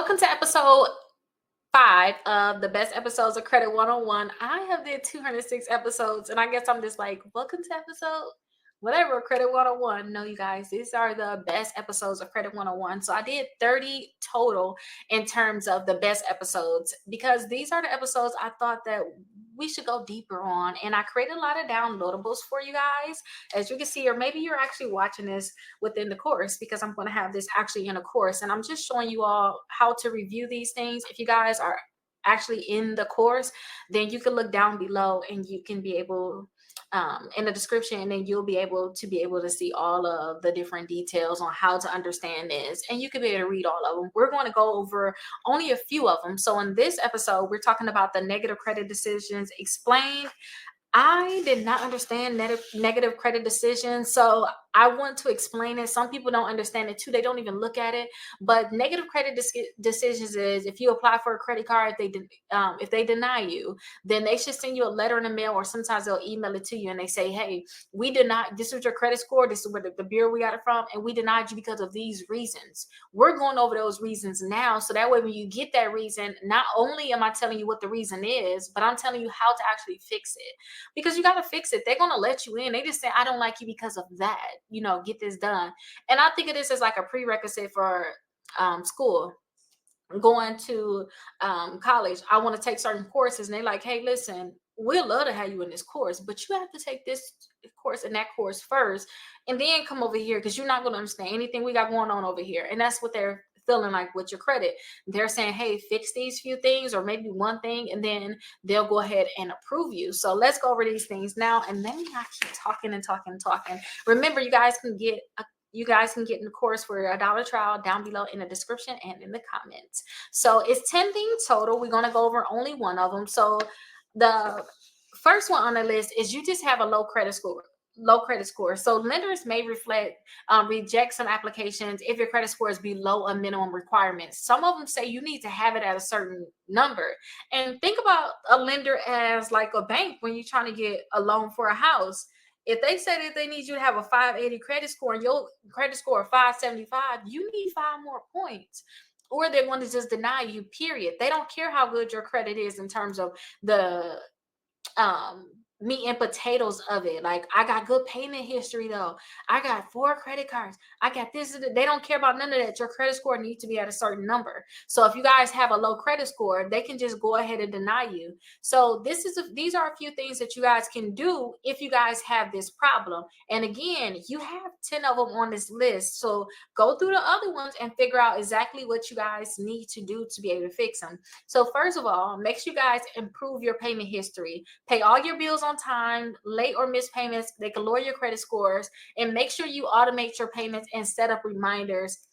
Welcome to episode 5 of the best episodes of Credit 101. I have did 206 episodes, and I guess I'm just like, welcome to episode whatever, Credit 101. No, you guys, these are the best episodes of Credit 101. So I did 30 total in terms of the best episodes because these are the episodes I thought that we should go deeper on. And I created a lot of downloadables for you guys, as you can see, or maybe you're actually watching this within the course because I'm going to have this actually in a course. And I'm just showing you all how to review these things. If you guys are actually in the course, then you can look down below and you can be able in the description, and then you'll be able to see all of the different details on how to understand this, and you can be able to read all of them. We're going to go over only a few of them. So in this episode, we're talking about the negative credit decisions explained. I did not understand negative credit decisions, so I want to explain it. Some people don't understand it too. They don't even look at it. But negative credit decisions is if you apply for a credit card, if they deny you, then they should send you a letter in the mail, or sometimes they'll email it to you and they say, "Hey, we denied. This is your credit score. This is where the bureau we got it from, and we denied you because of these reasons." We're going over those reasons now, so that way when you get that reason, not only am I telling you what the reason is, but I'm telling you how to actually fix it, because you got to fix it. They're going to let you in. They just say, "I don't like you because of that. Get this done." And I think of this as like a prerequisite for school, going to college. I want to take certain courses, and they're like, "Hey, listen, we'd love to have you in this course, but you have to take this course and that course first, and then come over here because you're not going to understand anything we got going on over here." And that's what they're feeling like with your credit. They're saying, "Hey, fix these few things or maybe one thing," and then they'll go ahead and approve you. So let's go over these things now, and then I keep talking and talking and talking. Remember, you guys can get in the course for a dollar trial down below in the description and in the comments. So it's 10 things total. We're going to go over only one of them. So the first one on the list is you just have a low credit score. So lenders may reject some applications if your credit score is below a minimum requirement. Some of them say you need to have it at a certain number. And think about a lender as like a bank when you're trying to get a loan for a house. If they say that they need you to have a 580 credit score and your credit score of 575, you need 5 more points, or they're going to just deny you, period. They don't care how good your credit is in terms of the meat and potatoes of it. Like, I got good payment history though. I got 4 credit cards. I got this. They don't care about none of that. Your credit score needs to be at a certain number. So if you guys have a low credit score, they can just go ahead and deny you. So these are a few things that you guys can do if you guys have this problem. And again, you have 10 of them on this list. So go through the other ones and figure out exactly what you guys need to do to be able to fix them. So first of all, make sure you guys improve your payment history. Pay all your bills on time. Late or missed payments, they can lower your credit scores. And make sure you automate your payments and set up reminders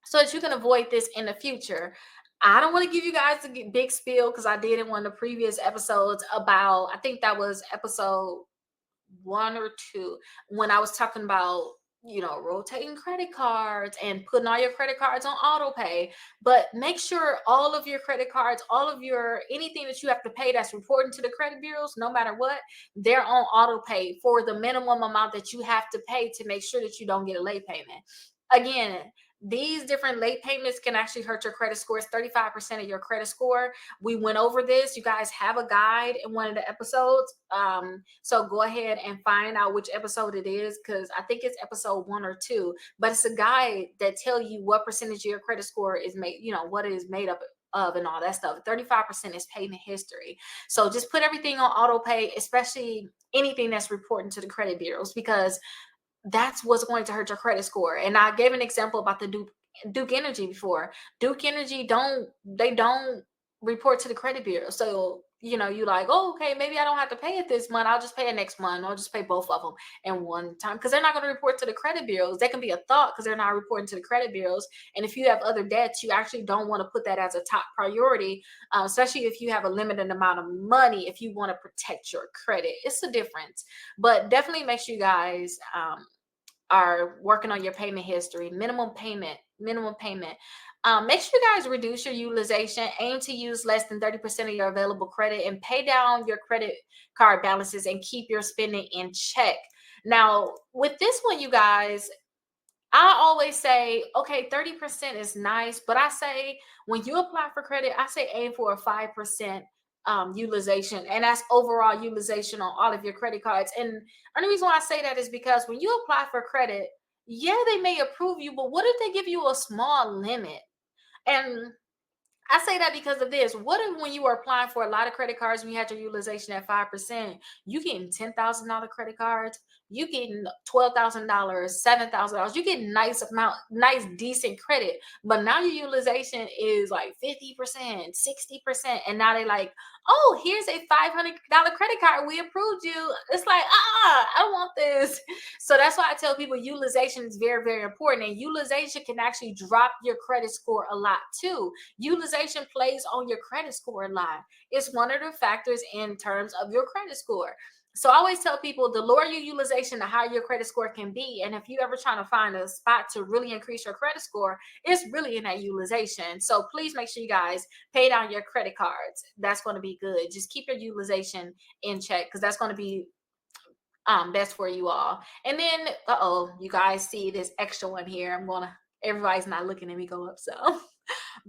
so that you can avoid this in the future. I don't want to give you guys a big spiel because I did in one of the previous episodes about, I think that was episode 1 or 2, when I was talking about rotating credit cards and putting all your credit cards on auto pay. But make sure all of your credit cards, all of your anything that you have to pay that's reporting to the credit bureaus, no matter what, they're on auto pay for the minimum amount that you have to pay to make sure that you don't get a late payment. Again, these different late payments can actually hurt your credit score. It's 35% of your credit score. We went over this. You guys have a guide in one of the episodes. So go ahead and find out which episode it is, because I think it's episode 1 or 2. But it's a guide that tell you what percentage of your credit score is made, what it is made up of and all that stuff. 35% is payment history. So just put everything on auto pay, especially anything that's reporting to the credit bureaus, because that's what's going to hurt your credit score. And I gave an example about the Duke Energy before. Duke Energy don't report to the credit bureau. So, you like, "Oh, okay, maybe I don't have to pay it this month. I'll just pay it next month. I'll just pay both of them in one time," because they're not going to report to the credit bureaus. They can be a thought because they're not reporting to the credit bureaus. And if you have other debts, you actually don't want to put that as a top priority, especially if you have a limited amount of money. If you want to protect your credit, it's a difference. But definitely make sure you guys are working on your payment history. Minimum payment. Make sure you guys reduce your utilization. Aim to use less than 30% of your available credit, and pay down your credit card balances and keep your spending in check. Now, with this one, you guys, I always say, okay, 30% is nice, but I say when you apply for credit, I say aim for a 5% utilization, and that's overall utilization on all of your credit cards. And the only reason why I say that is because when you apply for credit, yeah, they may approve you, but what if they give you a small limit? And I say that because of this. What if when you were applying for a lot of credit cards and you had your utilization at 5%, you getting $10,000 credit cards, you getting $12,000, $7,000, you get nice, decent credit. But now your utilization is like 50%, 60%. And now they like, oh, here's a $500 credit card. We approved you. It's like, I don't want this. So that's why I tell people utilization is very, very important. And utilization can actually drop your credit score a lot too. Utilization plays on your credit score a lot. It's one of the factors in terms of your credit score. So I always tell people the lower your utilization, the higher your credit score can be. And if you ever trying to find a spot to really increase your credit score, it's really in that utilization. So please make sure you guys pay down your credit cards. That's going to be good. Just keep your utilization in check because that's going to be best for you all. And then you guys see this extra one here. Everybody's not looking at me go up, so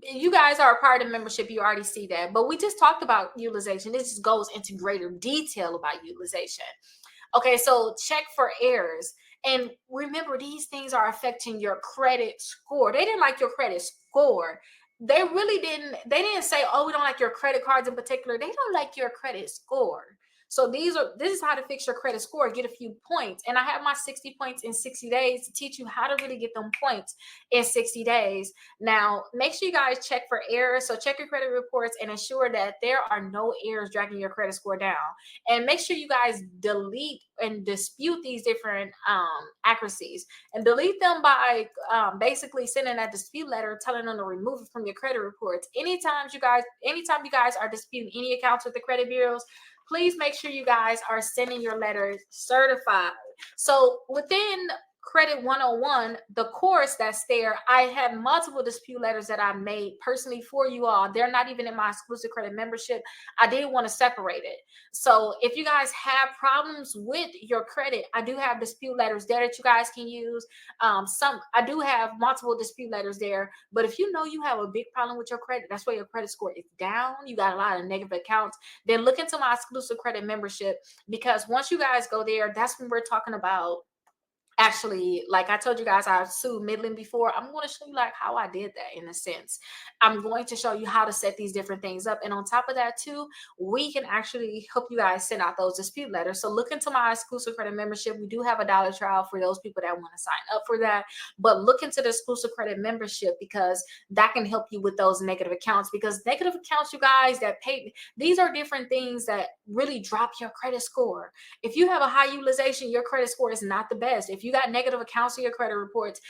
you guys are a part of membership, you already see that, but we just talked about utilization. This just goes into greater detail about utilization. Okay, so check for errors. And remember, these things are affecting your credit score. They didn't like your credit score. They didn't say, oh, we don't like your credit cards in particular. They don't like your credit score. So this is how to fix your credit score, get a few points. And I have my 60 points in 60 days to teach you how to really get them points in 60 days. Now, make sure you guys check for errors. So check your credit reports and ensure that there are no errors dragging your credit score down. And make sure you guys delete and dispute these different accuracies, and delete them by basically sending that dispute letter telling them to remove it from your credit reports. Anytime you guys are disputing any accounts with the credit bureaus, please make sure you guys are sending your letters certified. So within Credit 101, the course that's there, I have multiple dispute letters that I made personally for you all. They're not even in my exclusive credit membership. I didn't want to separate it. So if you guys have problems with your credit, I do have dispute letters there that you guys can use. I do have multiple dispute letters there. But if you know you have a big problem with your credit, that's why your credit score is down, you got a lot of negative accounts, then look into my exclusive credit membership, because once you guys go there, that's when we're talking about, actually, like I told you guys, I sued Midland before. I'm going to show you like how I did that in a sense. I'm going to show you how to set these different things up. And on top of that too, we can actually help you guys send out those dispute letters. So look into my exclusive credit membership. We do have a dollar trial for those people that want to sign up for that. But look into the exclusive credit membership, because that can help you with those negative accounts. Because negative accounts, you guys, that pay, these are different things that really drop your credit score. If you have a high utilization, your credit score is not the best. If you got negative accounts in your credit reports,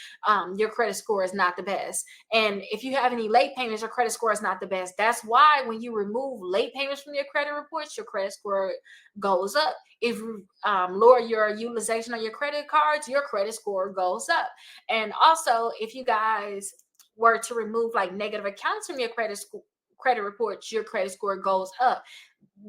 your credit score is not the best. And if you have any late payments, your credit score is not the best. That's why when you remove late payments from your credit reports, your credit score goes up. If you lower your utilization on your credit cards, your credit score goes up. And also, if you guys were to remove like negative accounts from your credit reports, your credit score goes up.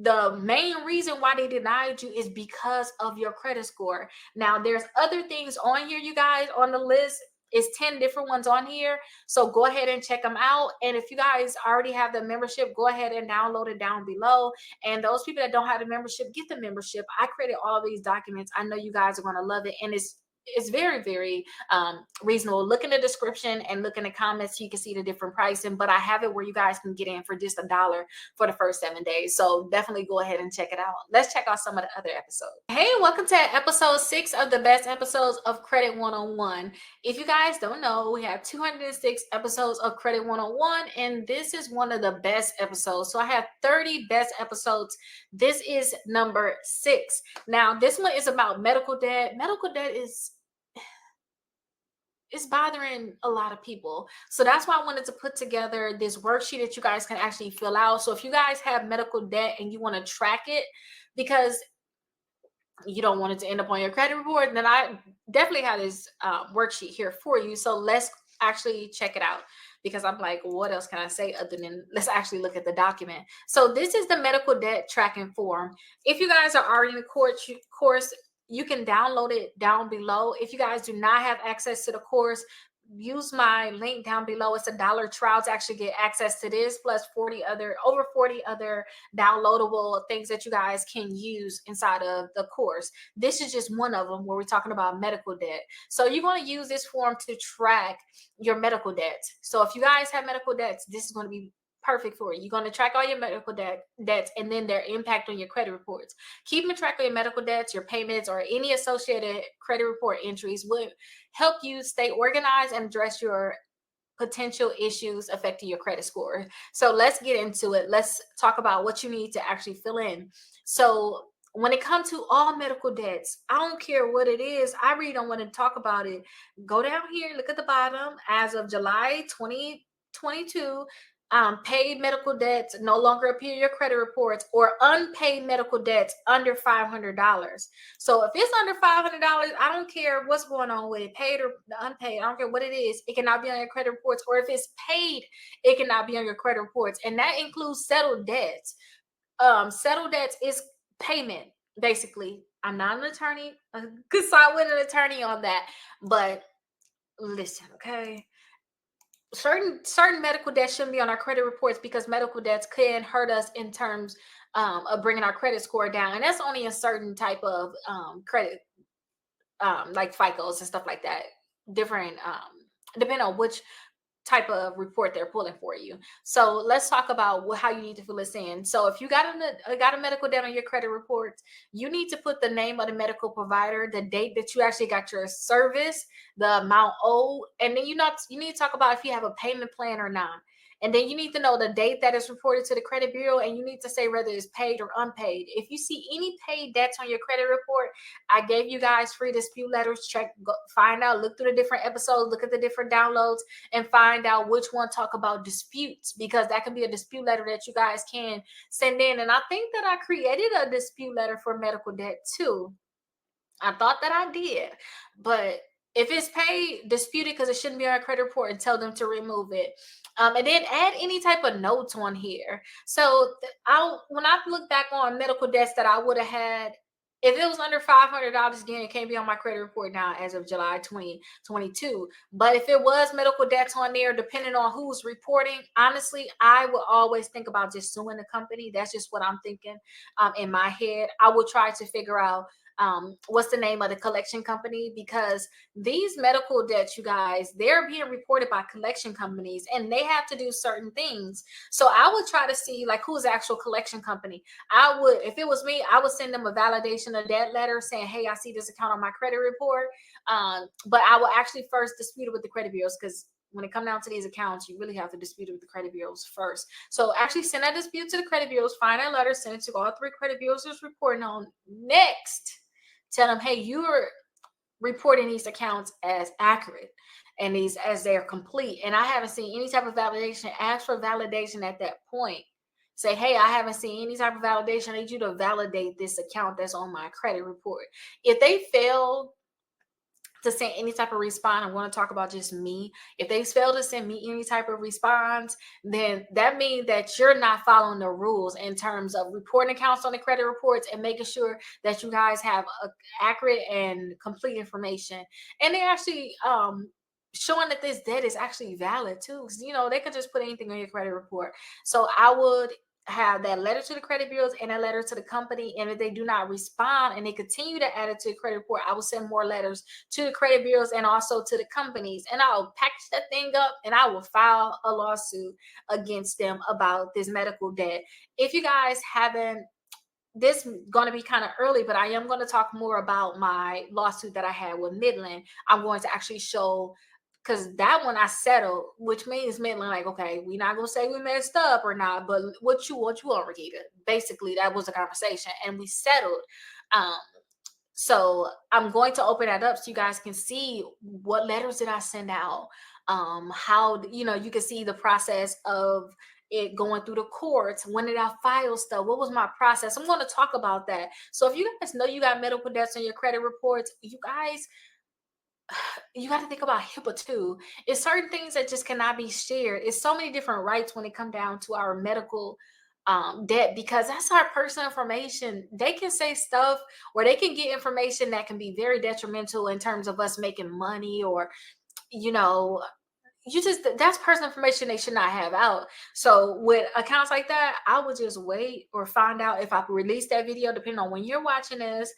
The main reason why they denied you is because of your credit score. Now, there's other things on here, you guys, on the list. It's 10 different ones on here. So go ahead and check them out. And if you guys already have the membership, go ahead and download it down below. And those people that don't have the membership, get the membership. I created all these documents. I know you guys are going to love it. And it's very, very reasonable. Look in the description and look in the comments so you can see the different pricing. But I have it where you guys can get in for just $1 for the first 7 days. So definitely go ahead and check it out. Let's check out some of the other episodes. Hey, welcome to episode 6 of the best episodes of Credit 101. If you guys don't know, we have 206 episodes of Credit 101, and this is one of the best episodes. So I have 30 best episodes. This is number 6. Now, this one is about medical debt. Medical debt is it's bothering a lot of people. So that's why I wanted to put together this worksheet that you guys can actually fill out. So if you guys have medical debt and you want to track it, because you don't want it to end up on your credit report, then I definitely have this worksheet here for you. So let's actually check it out, because I'm like, what else can I say other than let's actually look at the document. So this is the medical debt tracking form. If you guys are already in the course, You can download it down below. If you guys do not have access to the course, use my link down below. It's $1 trial to actually get access to this, plus over 40 other downloadable things that you guys can use inside of the course. This is just one of them where we're talking about medical debt. So you're going to use this form to track your medical debts. So if you guys have medical debts, this is going to be perfect for you. You're going to track all your medical debts and then their impact on your credit reports. Keeping track of your medical debts, your payments, or any associated credit report entries would help you stay organized and address your potential issues affecting your credit score. So let's get into it. Let's talk about what you need to actually fill in. So when it comes to all medical debts, I don't care what it is. I really don't want to talk about it. Go down here, look at the bottom. As of July 2022, paid medical debts no longer appear in your credit reports, or unpaid medical debts under $500. So if it's under $500, I don't care what's going on with it, paid or unpaid. I don't care what it is. It cannot be on your credit reports, or if it's paid, it cannot be on your credit reports, and that includes settled debts. Settled debts is payment, basically. I'm not an attorney. I could side with an attorney on that, but listen, okay. Certain medical debts shouldn't be on our credit reports because medical debts can hurt us in terms of bringing our credit score down, and that's only a certain type of credit, like FICOs and stuff like that. Different, depending on which type of report they're pulling for you. So let's talk about how you need to fill this in. So if you got a medical debt on your credit reports, you need to put the name of the medical provider, the date that you actually got your service, the amount owed, and then you need to talk about if you have a payment plan or not. And then you need to know the date that is reported to the credit bureau, and you need to say whether it's paid or unpaid. If you see any paid debts on your credit report, I gave you guys free dispute letters. Find out, look through the different episodes, look at the different downloads, and find out which one talk about disputes, because that can be a dispute letter that you guys can send in. And I think that I created a dispute letter for medical debt too. I thought that I did, but if it's paid, dispute it because it shouldn't be on a credit report and tell them to remove it. And then add any type of notes on here. So when I look back on medical debts that I would have had, if it was under $500, again, it can't be on my credit report now as of July 2022. But if it was medical debts on there, depending on who's reporting, honestly, I will always think about just suing the company. That's just what I'm thinking in my head. I will try to figure out what's the name of the collection company, because these medical debts, you guys, they're being reported by collection companies and they have to do certain things. So I would try to see like who's the actual collection company. If it was me, I would send them a validation of debt letter saying, hey, I see this account on my credit report. But I will actually first dispute it with the credit bureaus, because when it comes down to these accounts, you really have to dispute it with the credit bureaus first. So actually send that dispute to the credit bureaus, find that letter, send it to all 3 credit bureaus who's reporting on. Next, tell them, hey, you're reporting these accounts as accurate and these as they're complete. And I haven't seen any type of validation. Ask for validation at that point. Say, hey, I haven't seen any type of validation. I need you to validate this account that's on my credit report. If they fail to send any type of response, I want to talk about just me. If they fail to send me any type of response, then that means that you're not following the rules in terms of reporting accounts on the credit reports and making sure that you guys have accurate and complete information. And they're actually showing that this debt is actually valid too. Because, they could just put anything on your credit report. So I would have that letter to the credit bureaus and a letter to the company. And if they do not respond and they continue to add it to the credit report, I will send more letters to the credit bureaus and also to the companies. And I'll package that thing up and I will file a lawsuit against them about this medical debt. If you guys haven't, this is going to be kind of early, but I am going to talk more about my lawsuit that I had with Midland. I'm going to actually show, because that one I settled, which means Midland, like, okay, we're not gonna say we messed up or not, but what you want, Rickita. Basically, that was a conversation, and we settled. So I'm going to open that up so you guys can see what letters did I send out. How you can see the process of it going through the courts. When did I file stuff? What was my process? I'm going to talk about that. So if you guys know you got medical debts on your credit reports, you got to think about HIPAA too. It's certain things that just cannot be shared. It's so many different rights when it comes down to our medical debt, because that's our personal information. They can say stuff, or they can get information that can be very detrimental in terms of us making money, or you know, that's personal information they should not have out. So with accounts like that, I would just wait or find out if I release that video, depending on when you're watching this.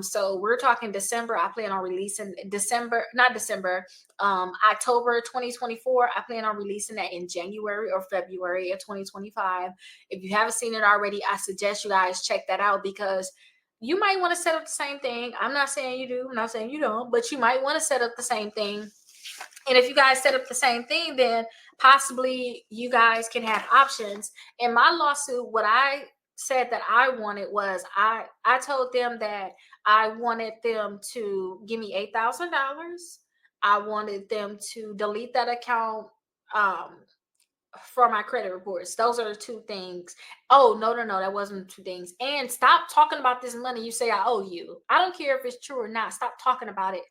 So we're talking December. I plan on releasing December, not December, October 2024. I plan on releasing that in January or February of 2025. If you haven't seen it already, I suggest you guys check that out, because you might want to set up the same thing. I'm not saying you do, I'm not saying you don't, but you might want to set up the same thing. And if you guys set up the same thing, then possibly you guys can have options. In my lawsuit, what I said that I wanted was, I told them that I wanted them to give me $8,000. I wanted them to delete that account um for my credit reports. Those are the two things. Oh, no, that wasn't the two things. And stop talking about this money you say I owe you. I don't care if it's true or not. Stop talking about it.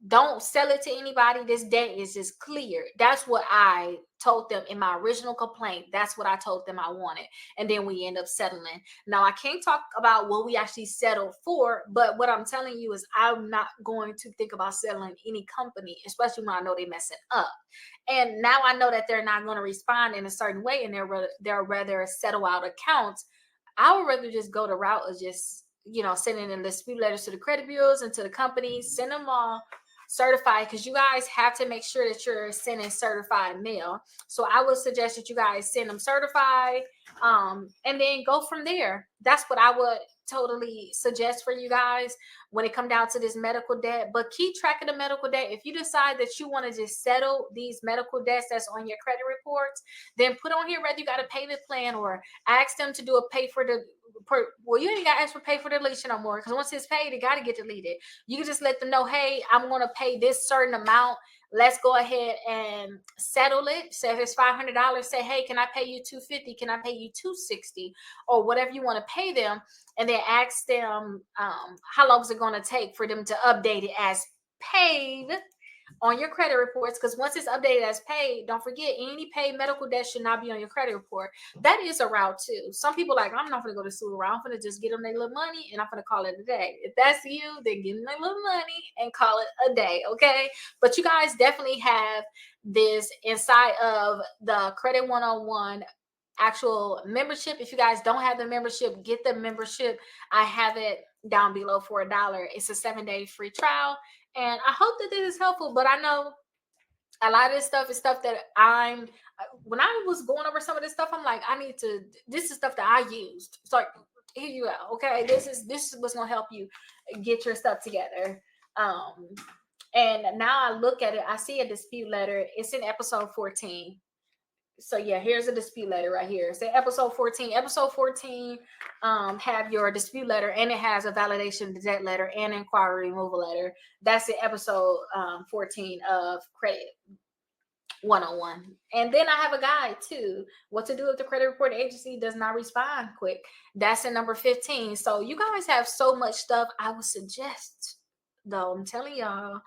Don't sell it to anybody. This debt is just clear. That's what I told them in my original complaint. That's what I told them I wanted. And then we end up settling. Now, I can't talk about what we actually settled for, but what I'm telling you is I'm not going to think about settling any company, especially when I know they're messing up. And now I know that they're not going to respond in a certain way, and they're rather settle out accounts. I would rather just go the route of just, sending in dispute letters to the credit bureaus and to the companies, send them all certified, because you guys have to make sure that you're sending certified mail. So I would suggest that you guys send them certified, and then go from there. That's what I would totally suggest for you guys when it come down to this medical debt. But keep track of the medical debt. If you decide that you want to just settle these medical debts that's on your credit reports, then put on here whether you got a payment plan, or ask them to do a pay for the well, you ain't got to ask for pay for deletion no more, because once it's paid, it got to get deleted. You can just let them know, hey, I'm going to pay this certain amount. Let's go ahead and settle it. Say if it's $500, say, hey, can I pay you $250? Can I pay you $260? Or whatever you want to pay them. And then ask them how long is it going to take for them to update it as paid on your credit reports. Because once it's updated as paid, don't forget, any paid medical debt should not be on your credit report. That is a route too. Some people like, I'm not going to go to school around. I'm going to just get them their little money and I'm going to call it a day. If that's you, then give them their little money and call it a day. Okay. But you guys definitely have this inside of the Credit 101 actual membership. If you guys don't have the membership, get the membership. I have it down below for $1. It's a 7-day free trial. And I hope that this is helpful, but I know a lot of this stuff is stuff that when I was going over some of this stuff, I'm like, this is stuff that I used. So like, here you go. Okay. This is what's going to help you get your stuff together. And now I look at it, I see a dispute letter. It's in episode 14. So yeah, here's a dispute letter right here. Say episode 14. Episode 14 have your dispute letter, and it has a validation debt letter and inquiry removal letter. That's in episode 14 of Credit 101. And then I have a guide too, what to do if the credit reporting agency does not respond quick. That's in number 15. So you guys have so much stuff. I would suggest, though, I'm telling y'all,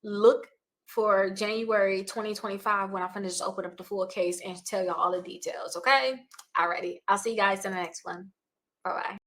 look for January 2025 when I finish open up the full case and tell y'all all the details. Okay. Alrighty. I'll see you guys in the next one. Bye bye.